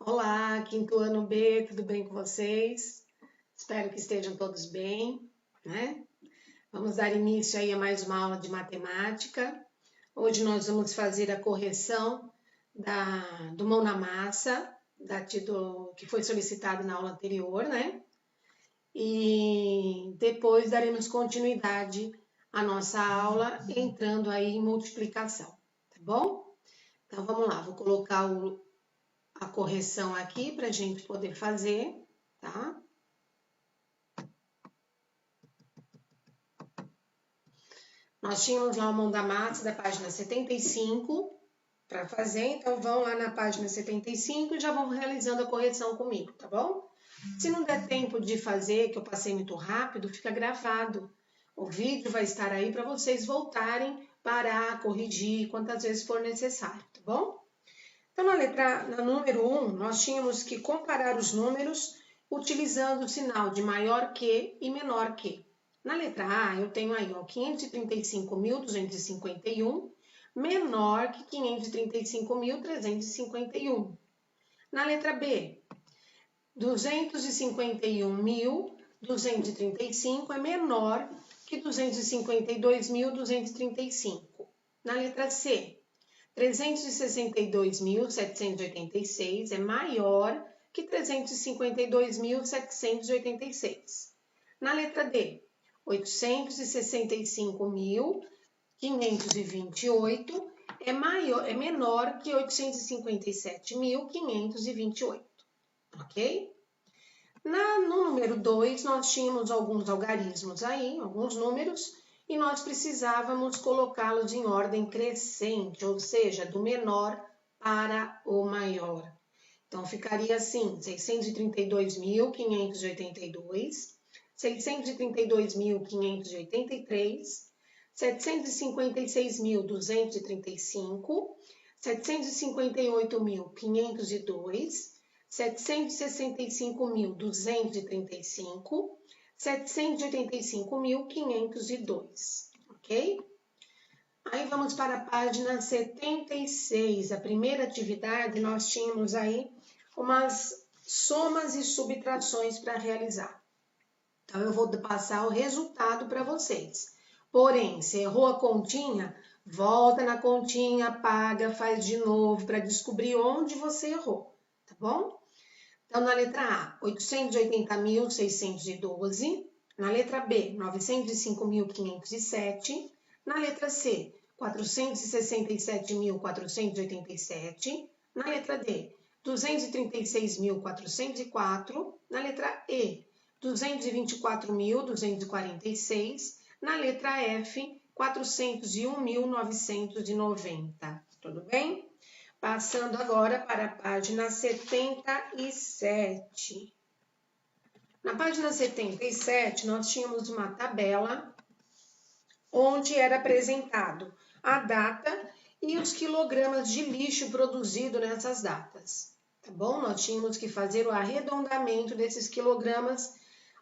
Olá, quinto ano B, tudo bem com vocês? Espero que estejam todos bem, né? Vamos dar início aí a mais uma aula de matemática. Hoje nós vamos fazer a correção do mão na massa, que foi solicitado na aula anterior, né? E depois daremos continuidade à nossa aula entrando aí em multiplicação, tá bom? Então vamos lá, vou colocar a correção aqui para a gente poder fazer, tá? Nós tínhamos lá o mão da massa da página 75 para fazer, então vão lá na página 75 e já vão realizando a correção comigo, tá bom? Se não der tempo de fazer, que eu passei muito rápido, fica gravado. O vídeo vai estar aí para vocês voltarem, parar, corrigir quantas vezes for necessário, tá bom? Então, na número 1, nós tínhamos que comparar os números utilizando o sinal de maior que e menor que. Na letra A, eu tenho aí, ó, 535.251 menor que 535.351. Na letra B, 251.235 é menor que 252.235. Na letra C, 362.786 é maior que 352.786. Na letra D, 865.528 é menor que 857.528, ok? No número 2, nós tínhamos alguns algarismos aí, alguns números, e nós precisávamos colocá-los em ordem crescente, ou seja, do menor para o maior. Então, ficaria assim, 632.582, 632.583, 756.235, 758.502, 765.235, 785.502, ok? Aí vamos para a página 76. A primeira atividade, nós tínhamos aí umas somas e subtrações para realizar. Então, eu vou passar o resultado para vocês. Porém, se errou a continha, volta na continha, apaga, faz de novo para descobrir onde você errou, tá bom? Então, na letra A, 880.612. Na letra B, 905.507. Na letra C, 467.487. Na letra D, 236.404. Na letra E, 224.246. Na letra F, 401.990. Tudo bem? Passando agora para a página 77. Na página 77, nós tínhamos uma tabela onde era apresentado a data e os quilogramas de lixo produzido nessas datas. Tá bom? Nós tínhamos que fazer o arredondamento desses quilogramas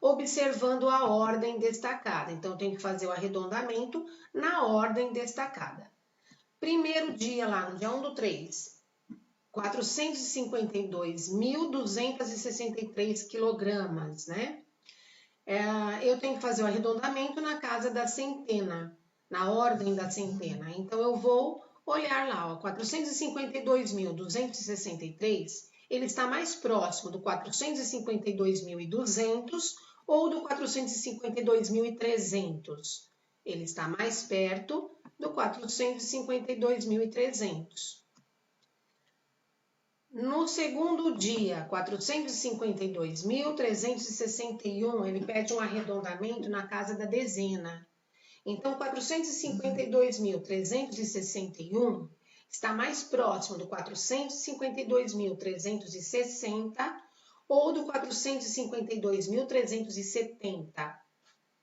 observando a ordem destacada. Então, tem que fazer o arredondamento na ordem destacada. Primeiro dia lá, no dia 1/3, 452.263 quilogramas, né? Eu tenho que fazer o arredondamento na casa da centena, na ordem da centena. Então, eu vou olhar lá, ó, 452.263, ele está mais próximo do 452.200 ou do 452.300. Ele está mais perto do 452.300. No segundo dia, 452.361, ele pede um arredondamento na casa da dezena. Então, 452.361 está mais próximo do 452.360 ou do 452.370.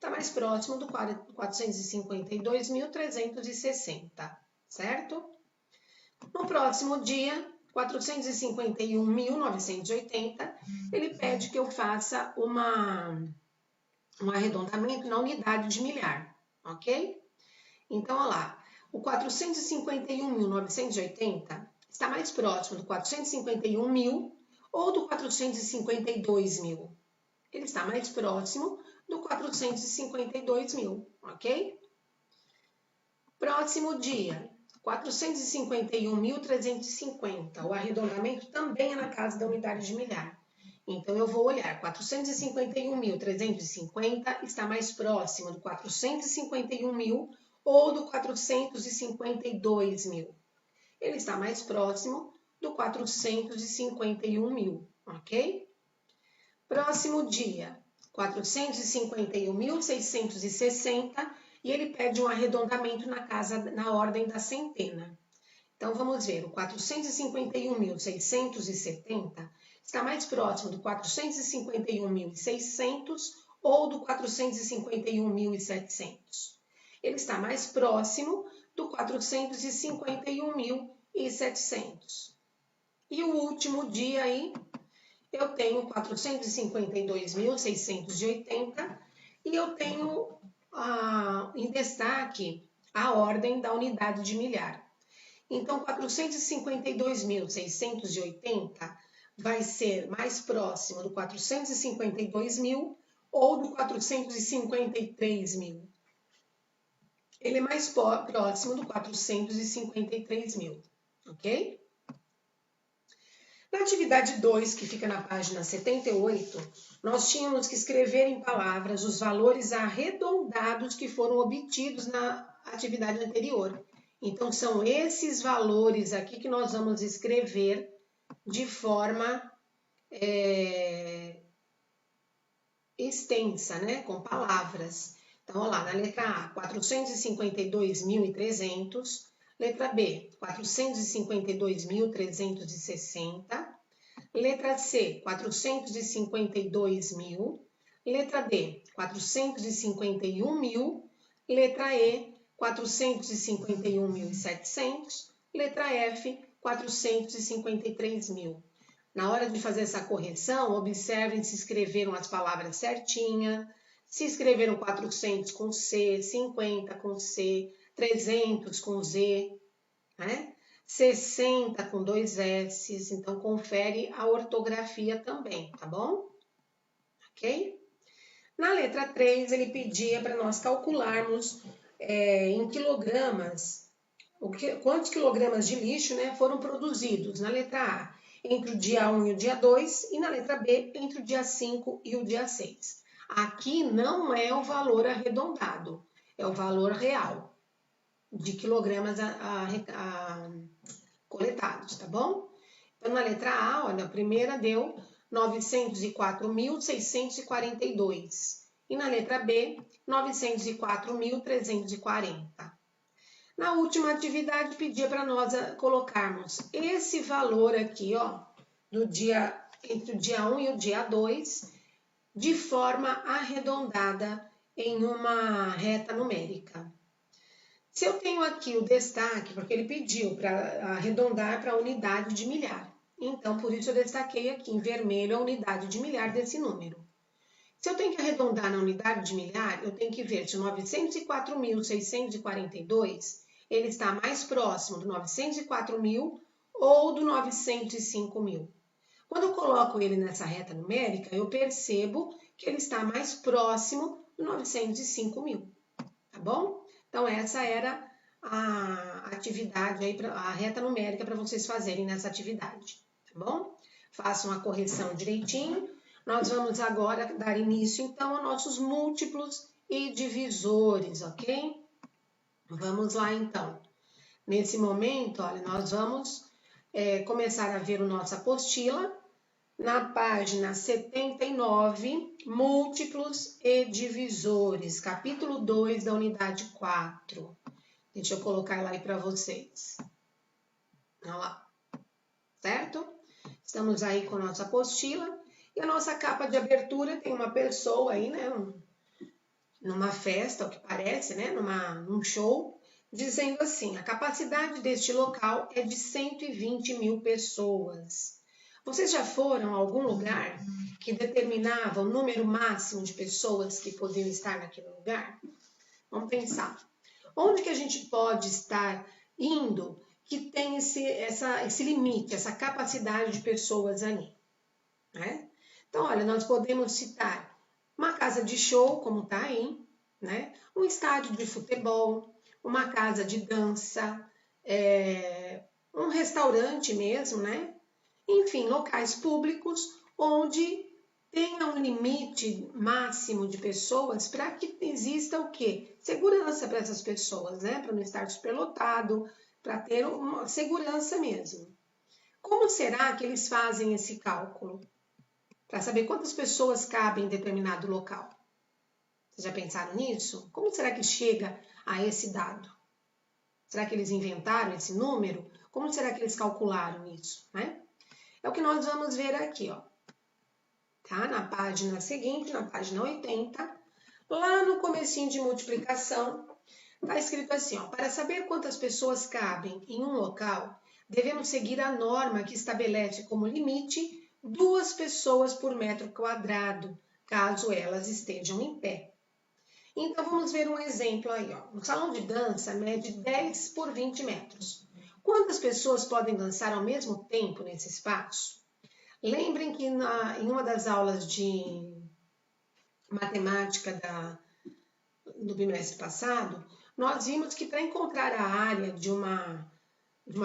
Está mais próximo do 452.360, certo? No próximo dia, 451.980, ele pede que eu faça um arredondamento na unidade de milhar, ok? Então, olha lá, o 451.980 está mais próximo do 451.000 ou do 452 mil? Ele está mais próximo do 452 mil, ok? Próximo dia, 451.350. O arredondamento também é na casa da unidade de milhar. Então, eu vou olhar, 451.350 está mais próximo do 451 mil ou do 452 mil? Ele está mais próximo do 451 mil, ok? Próximo dia, 451.660 e ele pede um arredondamento na ordem da centena. Então, vamos ver, o 451.670 está mais próximo do 451.600 ou do 451.700? Ele está mais próximo do 451.700. E o último dia aí, eu tenho 452.680 e eu tenho em destaque a ordem da unidade de milhar. Então, 452.680 vai ser mais próximo do 452 mil ou do 453 mil? Ele é mais próximo do 453 mil, ok? Na atividade 2, que fica na página 78, nós tínhamos que escrever em palavras os valores arredondados que foram obtidos na atividade anterior. Então, são esses valores aqui que nós vamos escrever de forma extensa, né? Com palavras. Então, olha lá, na letra A, 452.300. Letra B, 452.360. Letra C, 452 mil. Letra D, 451 mil. Letra E, 451.700. Letra F, 453 mil. Na hora de fazer essa correção, observem se escreveram as palavras certinhas, se escreveram 400 com C, 50 com C, 300 com Z, né? 60 com 2 S, então confere a ortografia também, tá bom? Ok? Na letra 3, ele pedia para nós calcularmos em quilogramas, quantos quilogramas de lixo, né, foram produzidos na letra A entre o dia 1 e o dia 2 e na letra B entre o dia 5 e o dia 6. Aqui não é o valor arredondado, é o valor real de quilogramas coletados, tá bom? Então, na letra A, olha, a primeira deu 904.642 e na letra B, 904.340. Na última atividade, pedia para nós colocarmos esse valor aqui, ó, entre o dia 1 e o dia 2, de forma arredondada em uma reta numérica. Se eu tenho aqui o destaque, porque ele pediu para arredondar para a unidade de milhar. Então, por isso eu destaquei aqui em vermelho a unidade de milhar desse número. Se eu tenho que arredondar na unidade de milhar, eu tenho que ver se o 904.642 ele está mais próximo do 904 mil ou do 905 mil. Quando eu coloco ele nessa reta numérica, eu percebo que ele está mais próximo do 905 mil, tá bom? Então, essa era a atividade, aí, a reta numérica para vocês fazerem nessa atividade, tá bom? Façam a correção direitinho. Nós vamos agora dar início, então, a nossos múltiplos e divisores, ok? Vamos lá, então. Nesse momento, olha, nós vamos começar a ver a nossa apostila na página 79, múltiplos e divisores, capítulo 2 da unidade 4. Deixa eu colocar lá aí para vocês. Olha lá, certo? Estamos aí com a nossa apostila e a nossa capa de abertura tem uma pessoa aí, né? Numa festa, o que parece, né? Num show, dizendo assim: a capacidade deste local é de 120 mil pessoas. Vocês já foram a algum lugar que determinava o número máximo de pessoas que podiam estar naquele lugar? Vamos pensar. Onde que a gente pode estar indo que tem esse limite, essa capacidade de pessoas ali? né? Então, olha, nós podemos citar uma casa de show, como está aí, né? Um estádio de futebol, uma casa de dança, um restaurante mesmo, né? Enfim, locais públicos onde tenha um limite máximo de pessoas para que exista o quê? Segurança para essas pessoas, né? Para não estar superlotado, para ter uma segurança mesmo. Como será que eles fazem esse cálculo? Para saber quantas pessoas cabem em determinado local. Vocês já pensaram nisso? Como será que chega a esse dado? Será que eles inventaram esse número? Como será que eles calcularam isso, né? É o que nós vamos ver aqui, ó. Tá? Na página seguinte, na página 80, lá no comecinho de multiplicação, tá escrito assim, ó, para saber quantas pessoas cabem em um local, devemos seguir a norma que estabelece como limite 2 pessoas por metro quadrado, caso elas estejam em pé. Então, vamos ver um exemplo aí, ó. Um salão de dança mede 10 por 20 metros. Quantas pessoas podem dançar ao mesmo tempo nesse espaço? Lembrem que em uma das aulas de matemática do bimestre passado, nós vimos que para encontrar a área de uma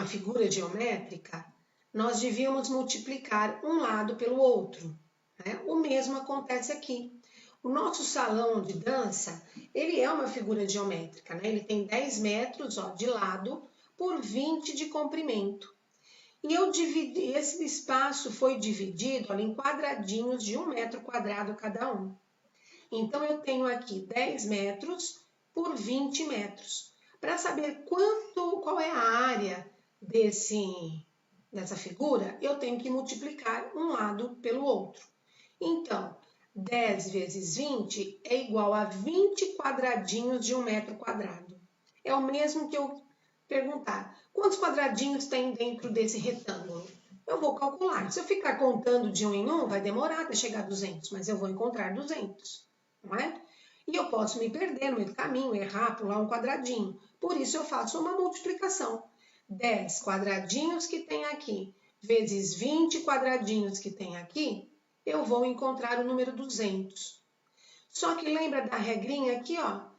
figura geométrica, nós devíamos multiplicar um lado pelo outro, né? O mesmo acontece aqui. O nosso salão de dança, ele é uma figura geométrica, né? Ele tem 10 metros, ó, de lado por 20 de comprimento. E esse espaço foi dividido, olha, em quadradinhos de 1 metro quadrado cada um. Então, eu tenho aqui 10 metros por 20 metros. Para saber qual é a área dessa figura, eu tenho que multiplicar um lado pelo outro. Então, 10 vezes 20 é igual a 20 quadradinhos de 1 metro quadrado. É o mesmo que eu perguntar, quantos quadradinhos tem dentro desse retângulo? Eu vou calcular. Se eu ficar contando de um em um, vai demorar até chegar a 200, mas eu vou encontrar 200, não é? E eu posso me perder no meio do caminho, errar, pular um quadradinho. Por isso eu faço uma multiplicação. 10 quadradinhos que tem aqui, vezes 20 quadradinhos que tem aqui, eu vou encontrar o número 200. Só que lembra da regrinha aqui, ó?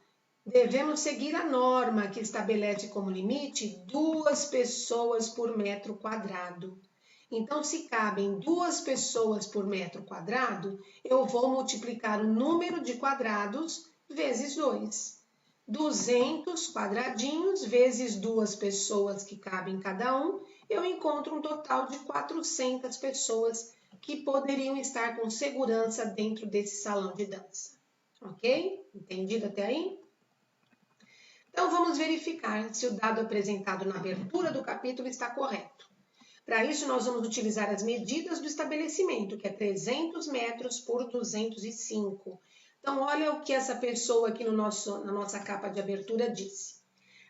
Devemos seguir a norma que estabelece como limite 2 pessoas por metro quadrado. Então, se cabem 2 pessoas por metro quadrado, eu vou multiplicar o número de quadrados vezes 2. 200 quadradinhos vezes 2 pessoas que cabem cada um, eu encontro um total de 400 pessoas que poderiam estar com segurança dentro desse salão de dança. Ok? Entendido até aí? Então, vamos verificar se o dado apresentado na abertura do capítulo está correto. Para isso, nós vamos utilizar as medidas do estabelecimento, que é 300 metros por 205. Então, olha o que essa pessoa aqui na nossa capa de abertura disse.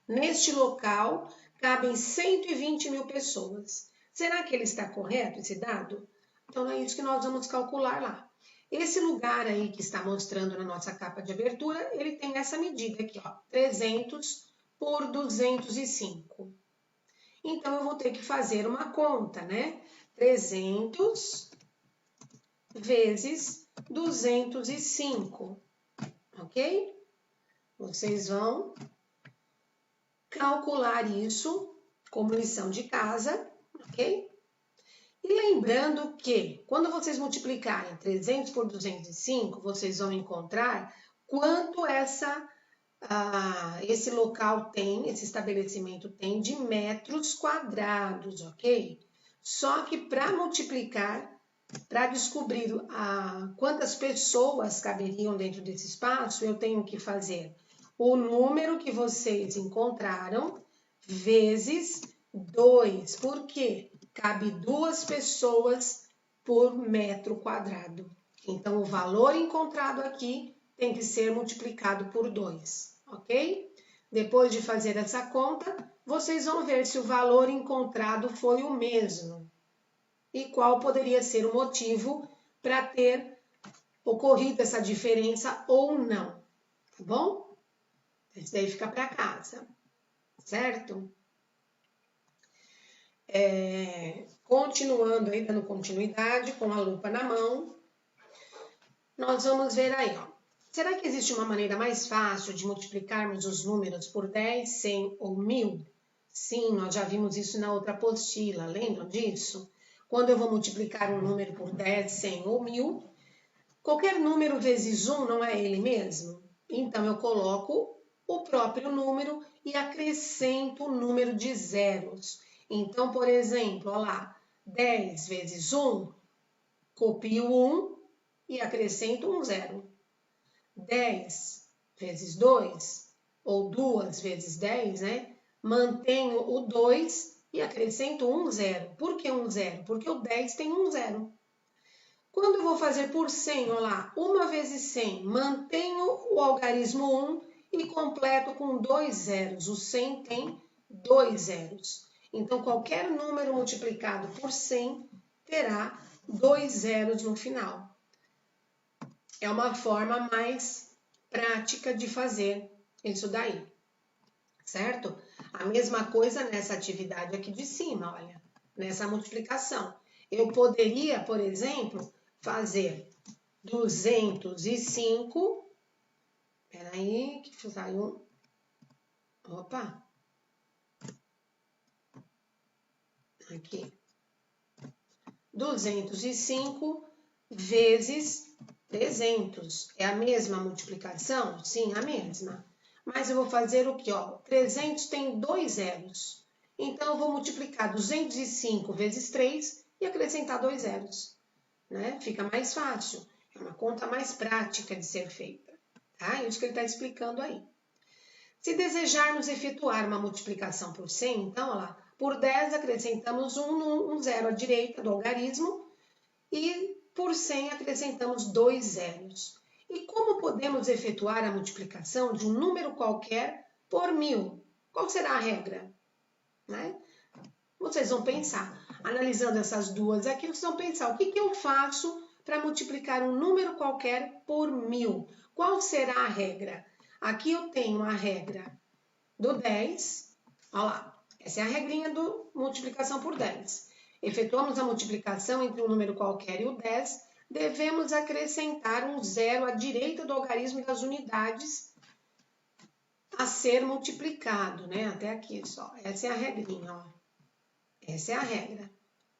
Neste local, cabem 120 mil pessoas. Será que ele está correto, esse dado? Então, é isso que nós vamos calcular lá. Esse lugar aí que está mostrando na nossa capa de abertura, ele tem essa medida aqui, ó, 300 por 205. Então, eu vou ter que fazer uma conta, né? 300 vezes 205, ok? Vocês vão calcular isso como lição de casa, ok? E lembrando que, quando vocês multiplicarem 300 por 205, vocês vão encontrar quanto esse local tem, esse estabelecimento tem de metros quadrados, ok? Só que para multiplicar, para descobrir quantas pessoas caberiam dentro desse espaço, eu tenho que fazer o número que vocês encontraram vezes 2. Por quê? Cabe 2 pessoas por metro quadrado. Então, o valor encontrado aqui tem que ser multiplicado por 2, ok? Depois de fazer essa conta, vocês vão ver se o valor encontrado foi o mesmo e qual poderia ser o motivo para ter ocorrido essa diferença ou não, tá bom? Isso daí fica para casa, certo? continuando aí, dando continuidade com a lupa na mão, nós vamos ver aí, ó. Será que existe uma maneira mais fácil de multiplicarmos os números por 10, 100 ou 1000? Sim, nós já vimos isso na outra apostila, lembram disso? Quando eu vou multiplicar um número por 10, 100 ou 1000, qualquer número vezes 1 não é ele mesmo? Então, eu coloco o próprio número e acrescento o número de zeros. Então, por exemplo, olha lá, 10 vezes 1, copio 1 e acrescento um zero. 10 vezes 2, ou 2 vezes 10, né? Mantenho o 2 e acrescento um zero. Por que um zero? Porque o 10 tem um zero. Quando eu vou fazer por 100, olha lá, 1 vezes 100, mantenho o algarismo 1 e completo com 2 zeros. O 100 tem 2 zeros. Então, qualquer número multiplicado por 100 terá 2 zeros no final. É uma forma mais prática de fazer isso daí, certo? A mesma coisa nessa atividade aqui de cima, olha, nessa multiplicação. Eu poderia, por exemplo, fazer 205, peraí, que saiu, opa, aqui, 205 vezes 300. É a mesma multiplicação? Sim, a mesma. Mas eu vou fazer o que, ó? 300 tem 2 zeros. Então, eu vou multiplicar 205 vezes 3 e acrescentar 2 zeros. Né? Fica mais fácil. É uma conta mais prática de ser feita. Tá? Isso que ele está explicando aí. Se desejarmos efetuar uma multiplicação por 100, então, olha lá, por 10 acrescentamos um zero à direita do algarismo e por 100 acrescentamos 2 zeros. E como podemos efetuar a multiplicação de um número qualquer por 1000? Qual será a regra? Né? Vocês vão pensar, analisando essas duas aqui, vocês vão pensar, o que eu faço para multiplicar um número qualquer por 1000? Qual será a regra? Aqui eu tenho a regra do 10, olha lá, essa é a regrinha do multiplicação por 10. Efetuamos a multiplicação entre um número qualquer e o 10, devemos acrescentar um zero à direita do algarismo das unidades a ser multiplicado, né? Até aqui só. Essa é a regrinha, ó. Essa é a regra.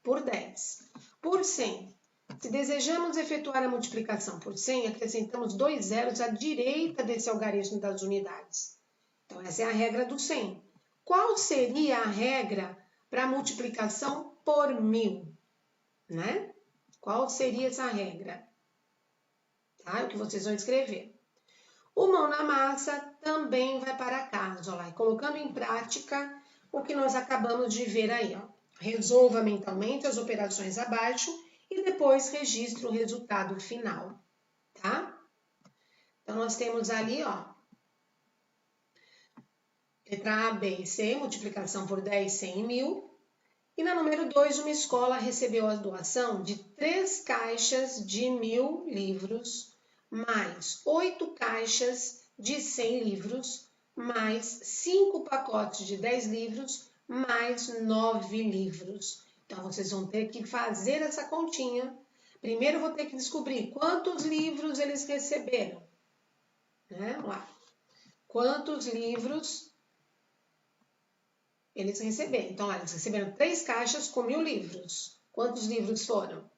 Por 10. Por 100. Se desejamos efetuar a multiplicação por 100, acrescentamos 2 zeros à direita desse algarismo das unidades. Então, essa é a regra do 100. Qual seria a regra para a multiplicação por 1000? Né? Qual seria essa regra? Tá? É o que vocês vão escrever. O mão na massa também vai para casa, ó lá, colocando em prática o que nós acabamos de ver aí, ó. Resolva mentalmente as operações abaixo e depois registre o resultado final, tá? Então, nós temos ali, ó, letra A, B e C, multiplicação por 10, 100 e 1000. E na número 2, uma escola recebeu a doação de 3 caixas de 1000 livros, mais 8 caixas de 100 livros, mais 5 pacotes de 10 livros, mais 9 livros. Então, vocês vão ter que fazer essa continha. Primeiro, eu vou ter que descobrir quantos livros eles receberam. Né? Lá. Quantos livros eles receberam? Então, eles receberam 3 caixas com 1000 livros. Quantos livros foram?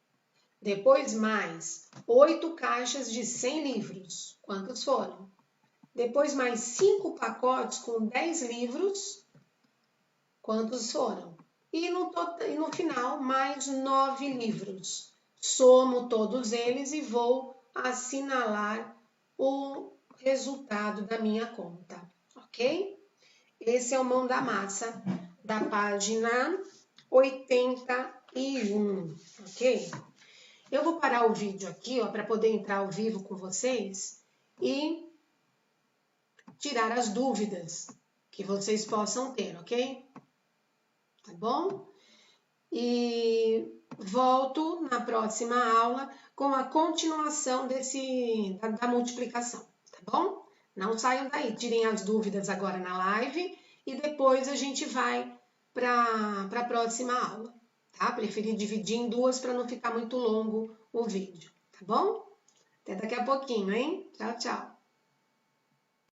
Depois, mais 8 caixas de 100 livros. Quantos foram? Depois, mais 5 pacotes com 10 livros. Quantos foram? E no final, mais 9 livros. Somo todos eles e vou assinalar o resultado da minha conta, ok? Esse é o mão da massa da página 81, ok? Eu vou parar o vídeo aqui, ó, para poder entrar ao vivo com vocês e tirar as dúvidas que vocês possam ter, ok? Tá bom? E volto na próxima aula com a continuação da multiplicação, tá bom? Não saiam daí, tirem as dúvidas agora na live e depois a gente vai para a próxima aula. tá? Preferi dividir em duas para não ficar muito longo o vídeo, tá bom? Até daqui a pouquinho, hein? Tchau, tchau!